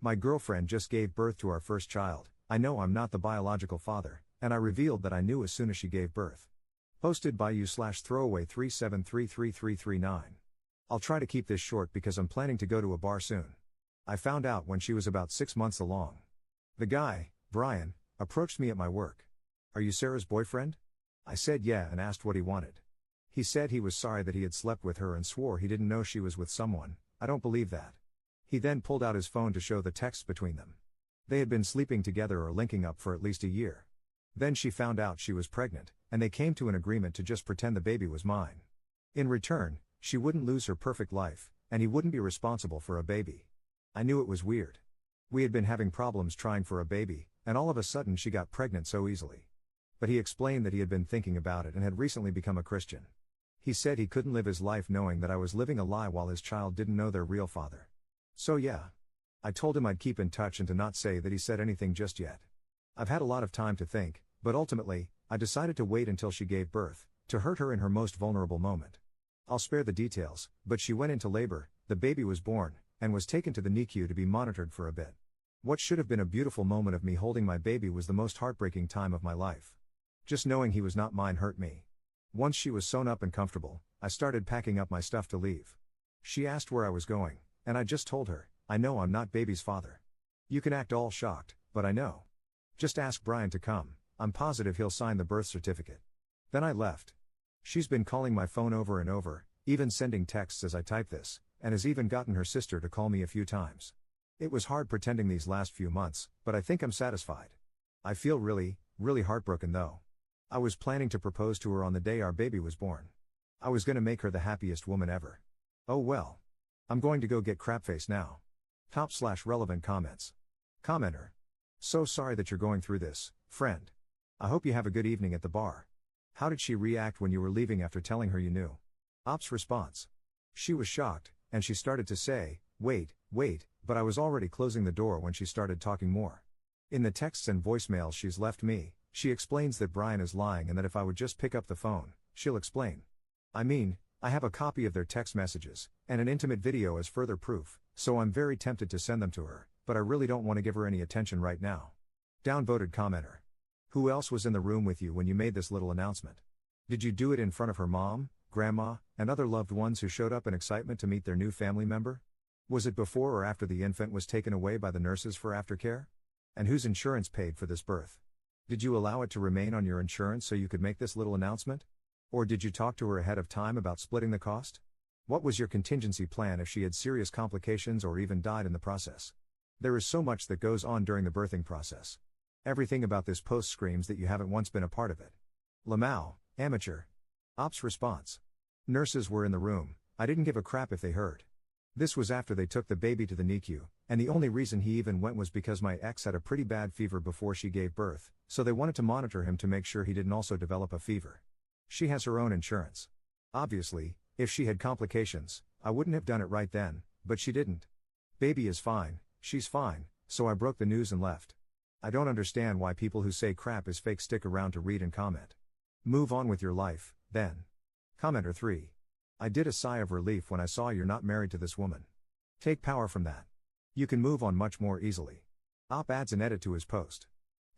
My girlfriend just gave birth to our first child. I know I'm not the biological father, and I revealed that I knew as soon as she gave birth. Posted by you/throwaway37333339. I'll try to keep this short because I'm planning to go to a bar soon. I found out when she was about 6 months along. The guy, Brian, approached me at my work. "Are you Sarah's boyfriend?" I said yeah and asked what he wanted. He said he was sorry that he had slept with her and swore he didn't know she was with someone. I don't believe that. He then pulled out his phone to show the texts between them. They had been sleeping together or linking up for at least a year. Then she found out she was pregnant, and they came to an agreement to just pretend the baby was mine. In return, she wouldn't lose her perfect life, and he wouldn't be responsible for a baby. I knew it was weird. We had been having problems trying for a baby, and all of a sudden she got pregnant so easily. But he explained that he had been thinking about it and had recently become a Christian. He said he couldn't live his life knowing that I was living a lie while his child didn't know their real father. So yeah. I told him I'd keep in touch and to not say that he said anything just yet. I've had a lot of time to think, but ultimately, I decided to wait until she gave birth, to hurt her in her most vulnerable moment. I'll spare the details, but she went into labor, the baby was born, and was taken to the NICU to be monitored for a bit. What should have been a beautiful moment of me holding my baby was the most heartbreaking time of my life. Just knowing he was not mine hurt me. Once she was sewn up and comfortable, I started packing up my stuff to leave. She asked where I was going, and I just told her, "I know I'm not baby's father." "You can act all shocked, but I know. Just ask Brian to come, I'm positive he'll sign the birth certificate." Then I left. She's been calling my phone over and over, even sending texts as I type this, and has even gotten her sister to call me a few times. It was hard pretending these last few months, but I think I'm satisfied. I feel really heartbroken though. I was planning to propose to her on the day our baby was born. I was gonna make her the happiest woman ever. Oh well. I'm going to go get crapface now. Top/relevant comments. Commenter. So sorry that you're going through this, friend. I hope you have a good evening at the bar. How did she react when you were leaving after telling her you knew? Ops response. She was shocked, and she started to say, wait, but I was already closing the door when she started talking more. In the texts and voicemails she's left me, she explains that Brian is lying and that if I would just pick up the phone, she'll explain. I mean, I have a copy of their text messages, and an intimate video as further proof, so I'm very tempted to send them to her, but I really don't want to give her any attention right now. Downvoted commenter. Who else was in the room with you when you made this little announcement? Did you do it in front of her mom, grandma, and other loved ones who showed up in excitement to meet their new family member? Was it before or after the infant was taken away by the nurses for aftercare? And whose insurance paid for this birth? Did you allow it to remain on your insurance so you could make this little announcement? Or did you talk to her ahead of time about splitting the cost? What was your contingency plan if she had serious complications or even died in the process? There is so much that goes on during the birthing process. Everything about this post screams that you haven't once been a part of it. Lamau, amateur. Ops response. Nurses were in the room, I didn't give a crap if they heard. This was after they took the baby to the NICU, and the only reason he even went was because my ex had a pretty bad fever before she gave birth, so they wanted to monitor him to make sure he didn't also develop a fever. She has her own insurance. Obviously, if she had complications, I wouldn't have done it right then, but she didn't. Baby is fine, she's fine, so I broke the news and left. I don't understand why people who say crap is fake stick around to read and comment. Move on with your life, then. Commenter 3. I did a sigh of relief when I saw you're not married to this woman. Take power from that. You can move on much more easily. Op adds an edit to his post.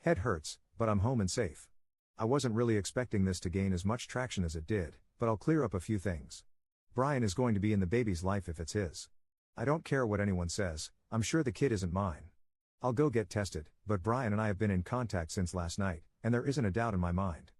Head hurts, but I'm home and safe. I wasn't really expecting this to gain as much traction as it did, but I'll clear up a few things. Brian is going to be in the baby's life if it's his. I don't care what anyone says, I'm sure the kid isn't mine. I'll go get tested, but Brian and I have been in contact since last night, and there isn't a doubt in my mind.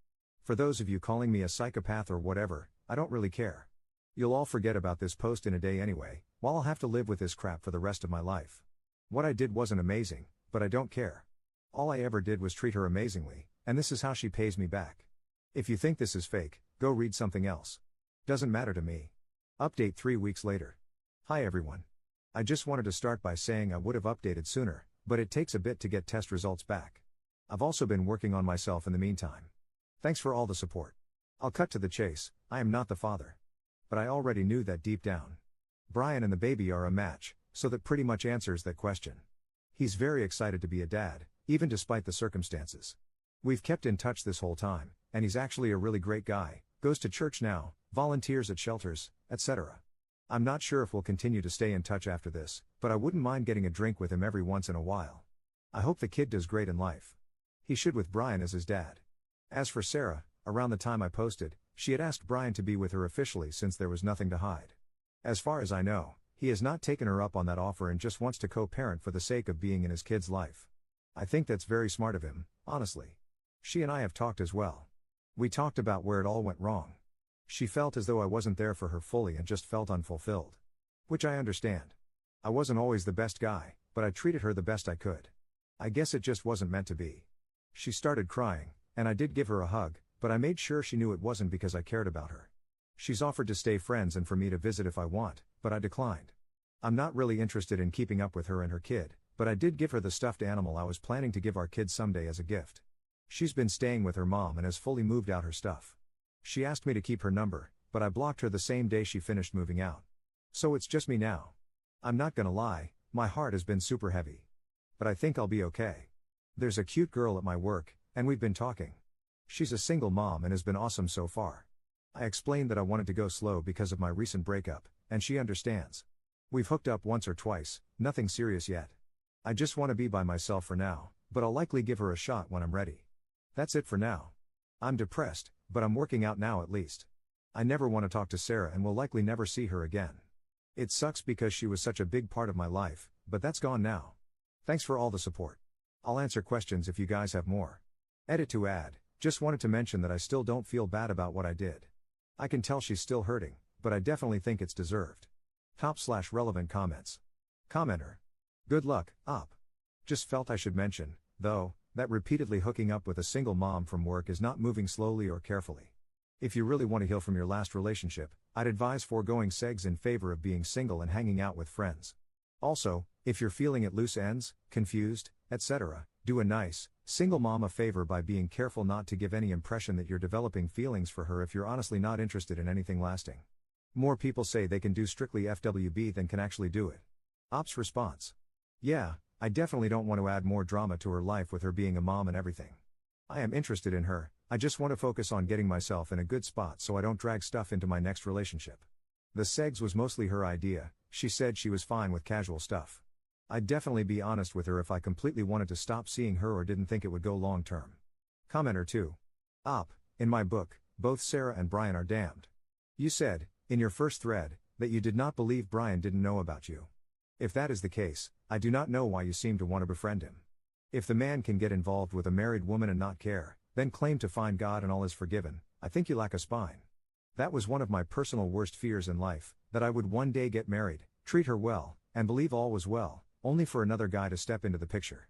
For those of you calling me a psychopath or whatever, I don't really care. You'll all forget about this post in a day anyway, while I'll have to live with this crap for the rest of my life. What I did wasn't amazing, but I don't care. All I ever did was treat her amazingly, and this is how she pays me back. If you think this is fake, go read something else. Doesn't matter to me. Update 3 weeks later. Hi everyone. I just wanted to start by saying I would have updated sooner, but it takes a bit to get test results back. I've also been working on myself in the meantime. Thanks for all the support. I'll cut to the chase, I am not the father. But I already knew that deep down. Brian and the baby are a match, so that pretty much answers that question. He's very excited to be a dad, even despite the circumstances. We've kept in touch this whole time, and he's actually a really great guy, goes to church now, volunteers at shelters, etc. I'm not sure if we'll continue to stay in touch after this, but I wouldn't mind getting a drink with him every once in a while. I hope the kid does great in life. He should with Brian as his dad. As for Sarah, around the time I posted, she had asked Brian to be with her officially since there was nothing to hide. As far as I know, he has not taken her up on that offer and just wants to co-parent for the sake of being in his kid's life. I think that's very smart of him, honestly. She and I have talked as well. We talked about where it all went wrong. She felt as though I wasn't there for her fully and just felt unfulfilled. Which I understand. I wasn't always the best guy, but I treated her the best I could. I guess it just wasn't meant to be. She started crying, and I did give her a hug, but I made sure she knew it wasn't because I cared about her. She's offered to stay friends and for me to visit if I want, but I declined. I'm not really interested in keeping up with her and her kid, but I did give her the stuffed animal I was planning to give our kid someday as a gift. She's been staying with her mom and has fully moved out her stuff. She asked me to keep her number, but I blocked her the same day she finished moving out. So it's just me now. I'm not gonna lie, my heart has been super heavy. But I think I'll be okay. There's a cute girl at my work, and we've been talking. She's a single mom and has been awesome so far. I explained that I wanted to go slow because of my recent breakup, and she understands. We've hooked up once or twice, nothing serious yet. I just want to be by myself for now, but I'll likely give her a shot when I'm ready. That's it for now. I'm depressed, but I'm working out now at least. I never want to talk to Sarah and will likely never see her again. It sucks because she was such a big part of my life, but that's gone now. Thanks for all the support. I'll answer questions if you guys have more. Edit to add, just wanted to mention that I still don't feel bad about what I did. I can tell she's still hurting, but I definitely think it's deserved. Top/relevant comments. Commenter. Good luck, Op. Just felt I should mention, though, that repeatedly hooking up with a single mom from work is not moving slowly or carefully. If you really want to heal from your last relationship, I'd advise foregoing sex in favor of being single and hanging out with friends. Also, if you're feeling at loose ends, confused, etc., do a nice, single mom a favor by being careful not to give any impression that you're developing feelings for her if you're honestly not interested in anything lasting. More people say they can do strictly FWB than can actually do it. Op's response. Yeah, I definitely don't want to add more drama to her life with her being a mom and everything. I am interested in her, I just want to focus on getting myself in a good spot so I don't drag stuff into my next relationship. The segs was mostly her idea, she said she was fine with casual stuff. I'd definitely be honest with her if I completely wanted to stop seeing her or didn't think it would go long term. Commenter 2. Op, in my book, both Sarah and Brian are damned. You said, in your first thread, that you did not believe Brian didn't know about you. If that is the case, I do not know why you seem to want to befriend him. If the man can get involved with a married woman and not care, then claim to find God and all is forgiven, I think you lack a spine. That was one of my personal worst fears in life, that I would one day get married, treat her well, and believe all was well, only for another guy to step into the picture.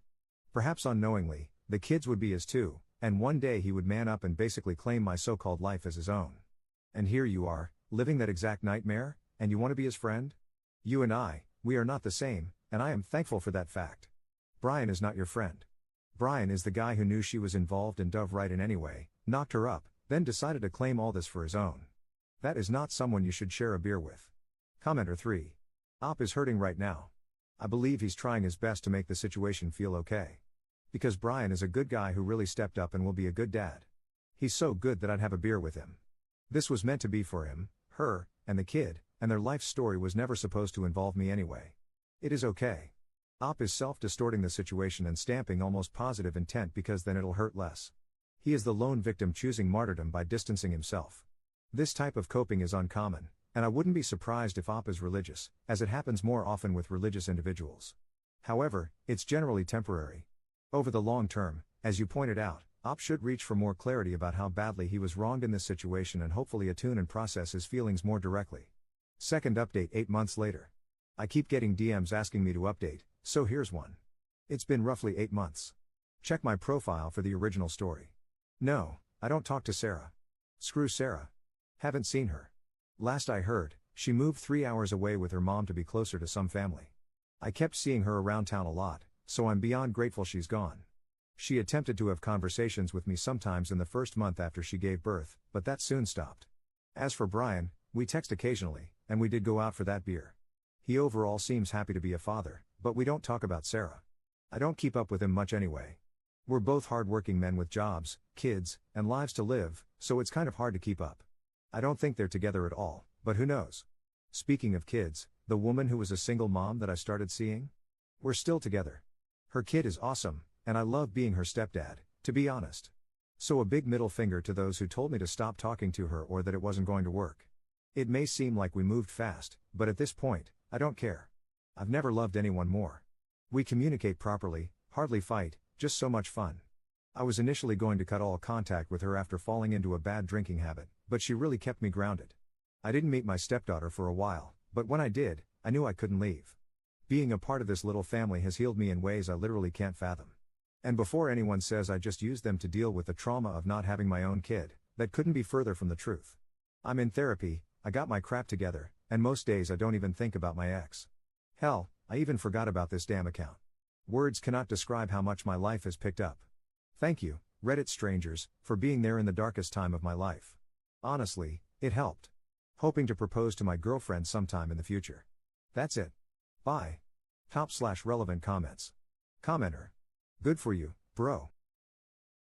Perhaps unknowingly, the kids would be his too, and one day he would man up and basically claim my so-called life as his own. And here you are, living that exact nightmare, and you want to be his friend? You and I, we are not the same, and I am thankful for that fact. Brian is not your friend. Brian is the guy who knew she was involved and dove right in anyway, knocked her up, then decided to claim all this for his own. That is not someone you should share a beer with. Commenter 3. Op is hurting right now. I believe he's trying his best to make the situation feel okay. Because Brian is a good guy who really stepped up and will be a good dad. He's so good that I'd have a beer with him. This was meant to be for him, her, and the kid, and their life story was never supposed to involve me anyway. It is okay. Op is self-distorting the situation and stamping almost positive intent because then it'll hurt less. He is the lone victim choosing martyrdom by distancing himself. This type of coping is uncommon, and I wouldn't be surprised if Op is religious, as it happens more often with religious individuals. However, it's generally temporary. Over the long term, as you pointed out, Op should reach for more clarity about how badly he was wronged in this situation and hopefully attune and process his feelings more directly. Second update 8 months later. I keep getting DMs asking me to update, so here's one. It's been roughly 8 months. Check my profile for the original story. No, I don't talk to Sarah. Screw Sarah. Haven't seen her. Last I heard, she moved 3 hours away with her mom to be closer to some family. I kept seeing her around town a lot, so I'm beyond grateful she's gone. She attempted to have conversations with me sometimes in the first month after she gave birth, but that soon stopped. As for Brian, we text occasionally, and we did go out for that beer. He overall seems happy to be a father, but we don't talk about Sarah. I don't keep up with him much anyway. We're both hard-working men with jobs, kids, and lives to live, so it's kind of hard to keep up. I don't think they're together at all, but who knows? Speaking of kids, the woman who was a single mom that I started seeing? We're still together. Her kid is awesome, and I love being her stepdad, to be honest. So a big middle finger to those who told me to stop talking to her or that it wasn't going to work. It may seem like we moved fast, but at this point, I don't care. I've never loved anyone more. We communicate properly, hardly fight, just so much fun. I was initially going to cut all contact with her after falling into a bad drinking habit, but she really kept me grounded. I didn't meet my stepdaughter for a while, but when I did, I knew I couldn't leave. Being a part of this little family has healed me in ways I literally can't fathom. And before anyone says I just used them to deal with the trauma of not having my own kid, that couldn't be further from the truth. I'm in therapy, I got my crap together, and most days I don't even think about my ex. Hell, I even forgot about this damn account. Words cannot describe how much my life has picked up. Thank you, Reddit strangers, for being there in the darkest time of my life. Honestly, it helped. Hoping to propose to my girlfriend sometime in the future. That's it. Bye. Top/relevant comments. Commenter. Good for you, bro.